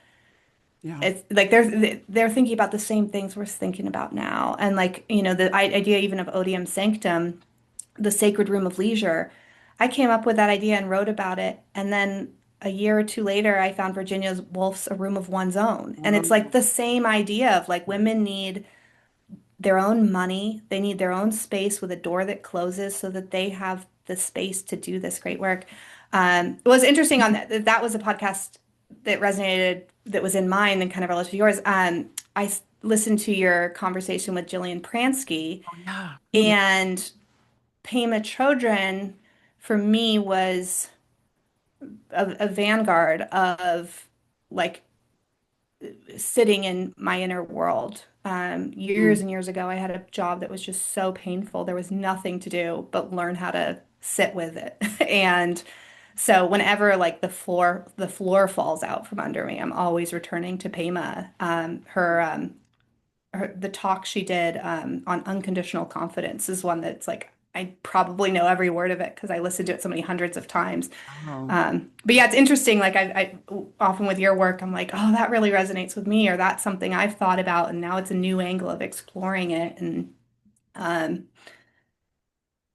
A: yeah,
B: it's like they're thinking about the same things we're thinking about now. And like, the idea even of odium sanctum, the sacred room of leisure. I came up with that idea and wrote about it. And then a year or two later, I found Virginia Woolf's A Room of One's Own. And it's like
A: um,
B: the same idea of like women need their own money, they need their own space with a door that closes so that they have the space to do this great work. It was interesting on that. That was a podcast that resonated that was in mine and kind of relative to yours. Listened to your conversation with Jillian Pransky,
A: Oh, yeah. Yeah.
B: and Pema Chodron for me was a vanguard of like sitting in my inner world. Years
A: Mm.
B: and years ago, I had a job that was just so painful. There was nothing to do but learn how to sit with it. And so whenever like the floor falls out from under me, I'm always returning to Pema. The talk she did on unconditional confidence is one that's like I probably know every word of it because I listened to it so many hundreds of times.
A: Oh.
B: But yeah, it's interesting. Like I often with your work, I'm like, oh, that really resonates with me, or that's something I've thought about, and now it's a new angle of exploring it. And um,
A: Oh.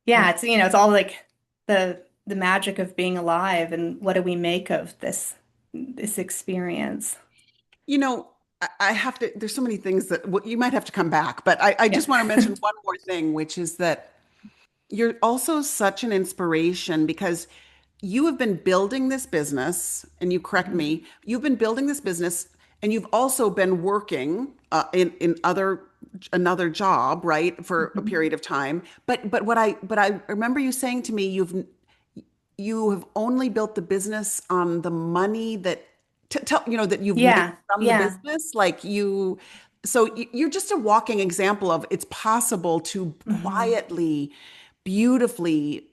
B: yeah, it's all like the magic of being alive, and what do we make of this experience?
A: You know, I have to, there's so many things that you might have to come back, but I
B: Yeah.
A: just want to mention one more thing, which is that you're also such an inspiration because you have been building this business, and you correct
B: Mhm.
A: me, you've been building this business and you've also been working in another job, right, for a
B: Mhm.
A: period of time. But I remember you saying to me you have only built the business on the money that tell that you've made
B: Yeah,
A: from the
B: yeah.
A: business, like you so you're just a walking example of it's possible to
B: Hmm.
A: quietly, beautifully,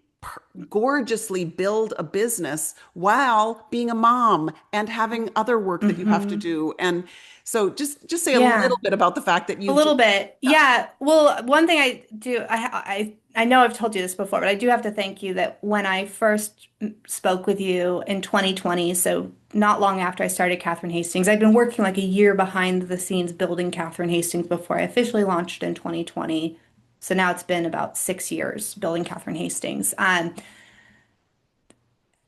A: gorgeously build a business while being a mom and having other work that you have to
B: Hmm.
A: do. And so just say a little
B: Yeah.
A: bit about the fact that
B: A
A: you've just
B: little bit.
A: yeah.
B: Yeah. Well, one thing I do, I know I've told you this before, but I do have to thank you that when I first spoke with you in 2020, so not long after I started Kathryn Hastings, I'd been working like a year behind the scenes building Kathryn Hastings before I officially launched in 2020. So now it's been about 6 years building Kathryn Hastings.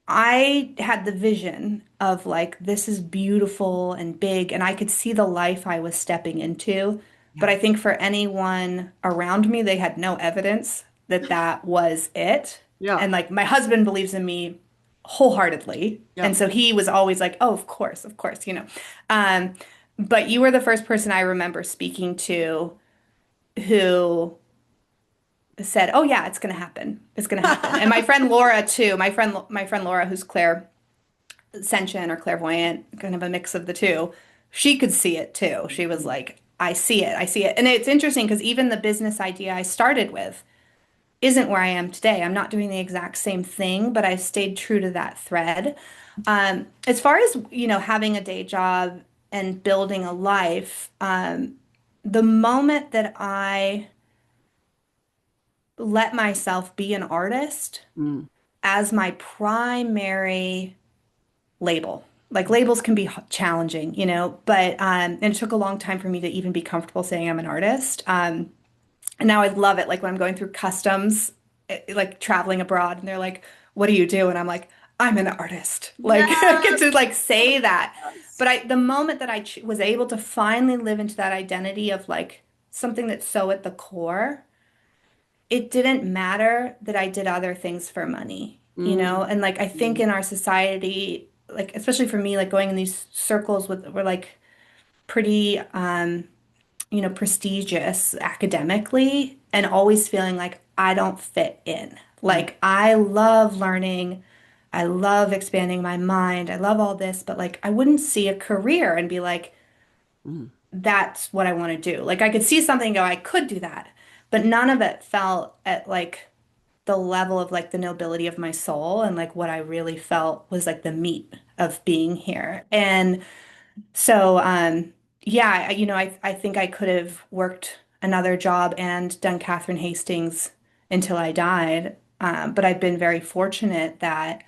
B: I had the vision of like, this is beautiful and big, and I could see the life I was stepping into. But
A: Yeah.
B: I think for anyone around me, they had no evidence that that was it.
A: Yeah.
B: And like, my husband believes in me wholeheartedly.
A: Yeah.
B: And so he was always like, oh, of course, you know. Um, but you were the first person I remember speaking to who said, "Oh yeah, it's going to happen. It's going to happen." And my friend Laura too. My friend Laura, who's clairsentient or clairvoyant, kind of a mix of the two. She could see it too. She was like, "I see it. I see it." And it's interesting because even the business idea I started with isn't where I am today. I'm not doing the exact same thing, but I've stayed true to that thread. As far as, having a day job and building a life, the moment that I let myself be an artist
A: Mm.
B: as my primary label. Like labels can be challenging, but and it took a long time for me to even be comfortable saying I'm an artist. And now I love it. Like when I'm going through customs, like traveling abroad, and they're like, "What do you do?" And I'm like, "I'm an artist." Like I get to
A: Yes.
B: like say that.
A: Yes.
B: But the moment that I ch was able to finally live into that identity of like something that's so at the core, it didn't matter that I did other things for money,
A: Mm.
B: And like I think
A: Mm.
B: in our society, like especially for me, like going in these circles with we're like pretty prestigious academically and always feeling like I don't fit in.
A: Mm.
B: Like I love learning, I love expanding my mind, I love all this, but like I wouldn't see a career and be like,
A: Mm.
B: that's what I want to do. Like I could see something and go, I could do that, but none of it felt at like the level of like the nobility of my soul and like what I really felt was like the meat of being here. And so, yeah, I think I could have worked another job and done Kathryn Hastings until I died. But I've been very fortunate that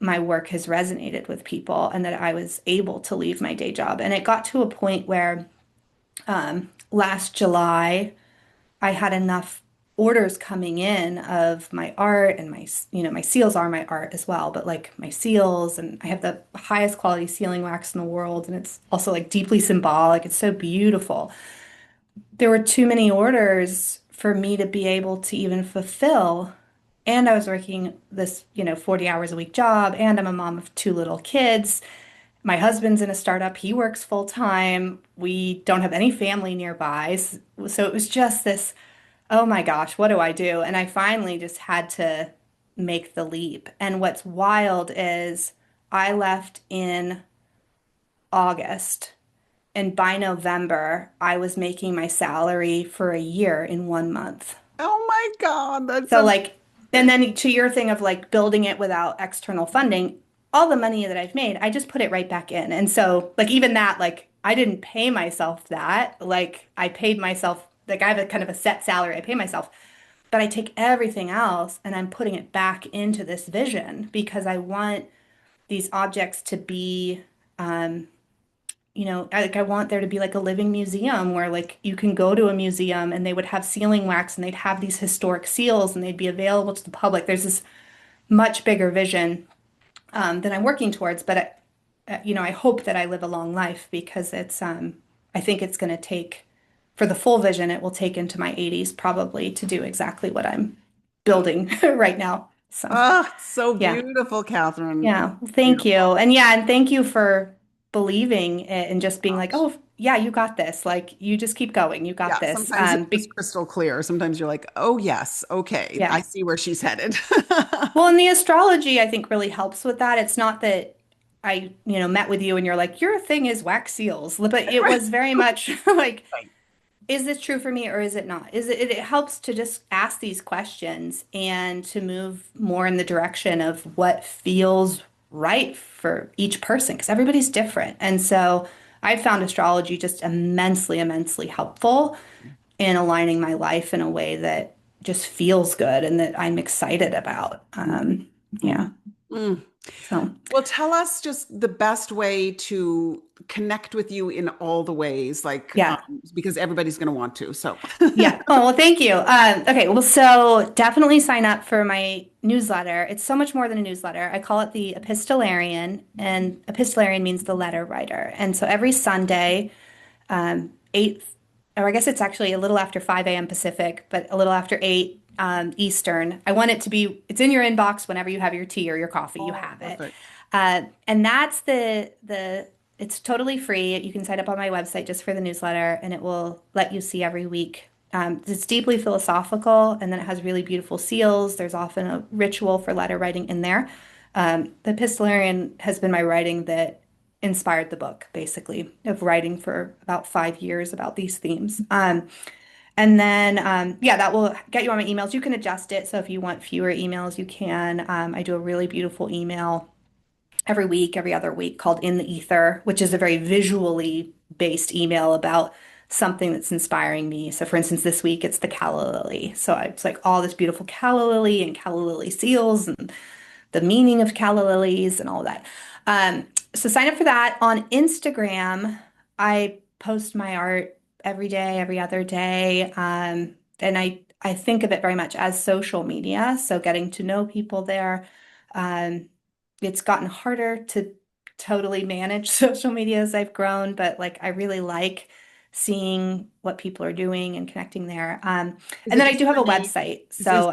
B: my work has resonated with people and that I was able to leave my day job. And it got to a point where last July, I had enough orders coming in of my art and my seals are my art as well, but like my seals, and I have the highest quality sealing wax in the world, and it's also like deeply symbolic. It's so beautiful. There were too many orders for me to be able to even fulfill. And I was working this, 40 hours a week job, and I'm a mom of two little kids. My husband's in a startup. He works full time. We don't have any family nearby. So it was just this, oh my gosh, what do I do? And I finally just had to make the leap. And what's wild is I left in August, and by November, I was making my salary for a year in 1 month.
A: Oh my God, that's
B: So like, and
A: amazing.
B: then to your thing of like building it without external funding, all the money that I've made, I just put it right back in. And so like even that, like I didn't pay myself that. Like I paid myself, like I have a kind of a set salary I pay myself, but I take everything else and I'm putting it back into this vision because I want these objects to be like I want there to be like a living museum where like you can go to a museum and they would have sealing wax and they'd have these historic seals and they'd be available to the public. There's this much bigger vision that I'm working towards, but I hope that I live a long life because I think it's going to take for the full vision, it will take into my 80s probably to do exactly what I'm building right now. So,
A: Oh, so
B: yeah.
A: beautiful, Kathryn.
B: Yeah, well, thank you.
A: Beautiful.
B: And thank you for believing it and just being like, "Oh, yeah, you got this. Like you just keep going. You got
A: Yeah,
B: this."
A: sometimes it's just crystal clear. Sometimes you're like, oh, yes, okay, I
B: Yeah.
A: see where she's headed.
B: Well, and the astrology I think really helps with that. It's not that I met with you and you're like, "Your thing is wax seals." But it
A: Right.
B: was very much like,
A: Right.
B: is this true for me or is it not? It helps to just ask these questions and to move more in the direction of what feels right for each person because everybody's different. And so I found astrology just immensely, immensely helpful in aligning my life in a way that just feels good and that I'm excited about.
A: Mhm.
B: Yeah.
A: Mm.
B: So
A: Well, tell us just the best way to connect with you in all the ways, like
B: yeah.
A: because everybody's going to want to. So,
B: Yeah. Oh, well, thank you. Okay. Well, so definitely sign up for my newsletter. It's so much more than a newsletter. I call it the Epistolarian, and Epistolarian means the letter writer. And so every Sunday, 8, or I guess it's actually a little after 5 a.m. Pacific, but a little after 8 Eastern. I want it to be, it's in your inbox whenever you have your tea or your coffee, you
A: oh,
B: have it.
A: perfect.
B: And that's it's totally free. You can sign up on my website just for the newsletter, and it will let you see every week. It's deeply philosophical, and then it has really beautiful seals. There's often a ritual for letter writing in there. The Epistolarian has been my writing that inspired the book, basically, of writing for about 5 years about these themes. And then, yeah, that will get you on my emails. You can adjust it. So if you want fewer emails, you can. I do a really beautiful email every week, every other week called In the Ether, which is a very visually based email about something that's inspiring me. So, for instance, this week it's the calla lily. So it's like all this beautiful calla lily and calla lily seals and the meaning of calla lilies and all that. So sign up for that on Instagram. I post my art every day, every other day, and I think of it very much as social media. So getting to know people there. Um, it's gotten harder to totally manage social media as I've grown, but like I really like seeing what people are doing and connecting there.
A: Is
B: And
A: it
B: then I
A: just
B: do have
A: your
B: a
A: name?
B: website.
A: Is
B: So,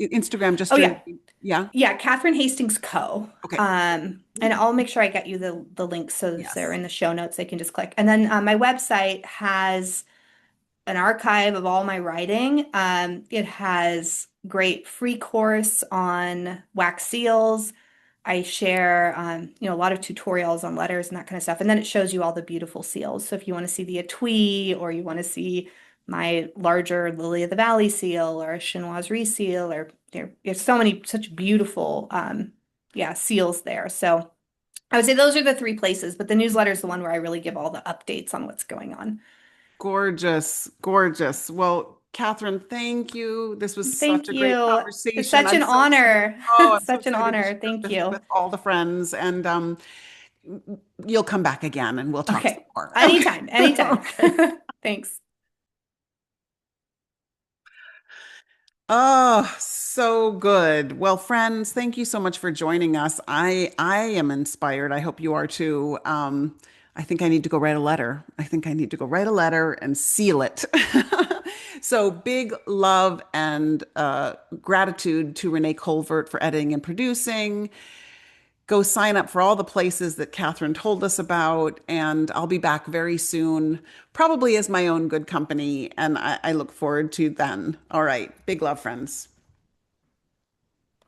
A: Instagram just
B: oh
A: your
B: yeah,
A: name? Yeah.
B: yeah, Kathryn Hastings Co.
A: Okay.
B: And I'll make sure I get you the links so if they're
A: Yes.
B: in the show notes, they can just click. And then my website has an archive of all my writing. It has great free course on wax seals. I share, a lot of tutorials on letters and that kind of stuff. And then it shows you all the beautiful seals. So if you want to see the etui or you want to see my larger lily of the valley seal or a chinoiserie seal, or there's so many such beautiful, yeah, seals there. So I would say those are the three places, but the newsletter is the one where I really give all the updates on what's going on.
A: Gorgeous, gorgeous. Well, Kathryn, thank you. This was such
B: Thank
A: a great
B: you. It's
A: conversation.
B: such
A: I'm
B: an
A: so excited.
B: honor.
A: Oh, I'm so
B: Such an
A: excited to
B: honor.
A: share
B: Thank
A: this
B: you.
A: with all the friends. And you'll come back again and we'll talk some
B: Okay.
A: more. Okay.
B: Anytime, anytime.
A: Okay.
B: Thanks.
A: Oh, so good. Well, friends, thank you so much for joining us. I am inspired. I hope you are too. I think I need to go write a letter. I think I need to go write a letter and seal it. So big love and gratitude to Renee Colvert for editing and producing. go sign up for all the places that Kathryn told us about. And I'll be back very soon, probably as my own good company. And I look forward to then. All right. Big love, friends.